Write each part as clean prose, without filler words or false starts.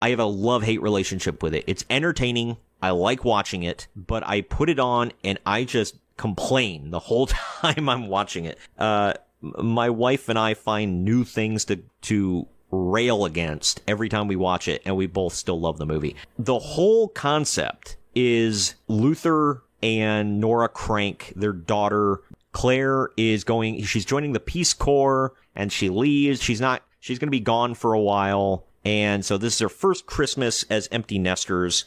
I have a love-hate relationship with it. It's entertaining. I like watching it, but I put it on and I just complain the whole time I'm watching it. My wife and I find new things to rail against every time we watch it, and we both still love the movie. The whole concept is Luther and Nora Crank, their daughter Claire, she's joining the Peace Corps, and she leaves. She's going to be gone for a while, and so this is their first Christmas as empty nesters.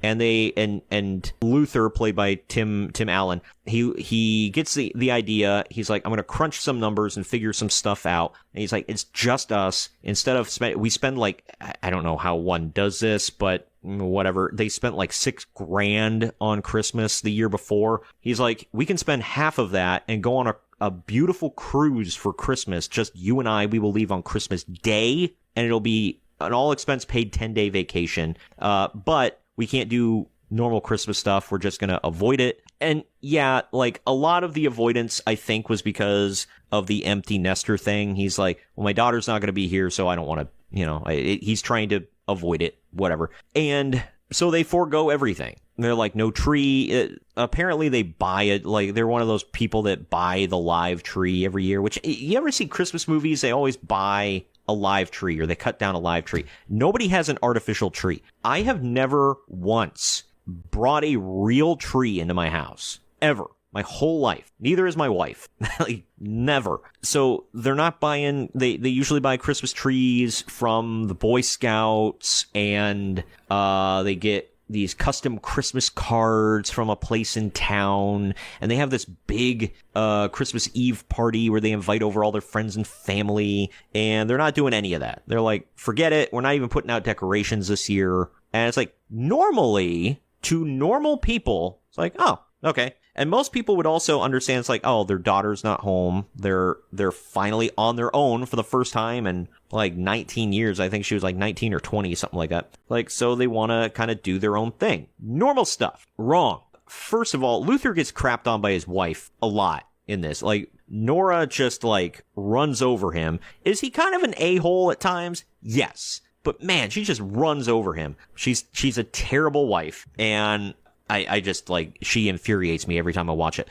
And and Luther, played by Tim Allen, he gets the idea. He's like, I'm going to crunch some numbers and figure some stuff out. And he's like, it's just us. Instead of we spend like, I don't know how one does this, but whatever. They spent like $6,000 on Christmas the year before. He's like, we can spend half of that and go on a beautiful cruise for Christmas. Just you and I. We will leave on Christmas Day, and it'll be an all expense paid 10-day vacation. But we can't do normal Christmas stuff. We're just going to avoid it. And yeah, like a lot of the avoidance, I think, was because of the empty nester thing. He's like, well, my daughter's not going to be here, so I don't want to, he's trying to avoid it, whatever. And so they forego everything. They're like, no tree. Apparently they buy it. Like, they're one of those people that buy the live tree every year, which, you ever see Christmas movies? They always buy a live tree, or they cut down a live tree. Nobody has an artificial tree. I have never once brought a real tree into my house, ever, my whole life. Neither is my wife. Like, never. So they're not buying, they usually buy Christmas trees from the Boy Scouts, and they get these custom Christmas cards from a place in town, and they have this big Christmas Eve party where they invite over all their friends and family, and they're not doing any of that. They're like, forget it, we're not even putting out decorations this year. And it's like, normally, to normal people, it's like, oh, okay. And most people would also understand, it's like, oh, their daughter's not home. They're finally on their own for the first time in like 19 years. I think she was like 19 or 20, something like that. Like, so they want to kind of do their own thing. Normal stuff. Wrong. First of all, Luther gets crapped on by his wife a lot in this. Like, Nora just like runs over him. Is he kind of an a-hole at times? Yes. But man, she just runs over him. She's a terrible wife, and I just, like, she infuriates me every time I watch it.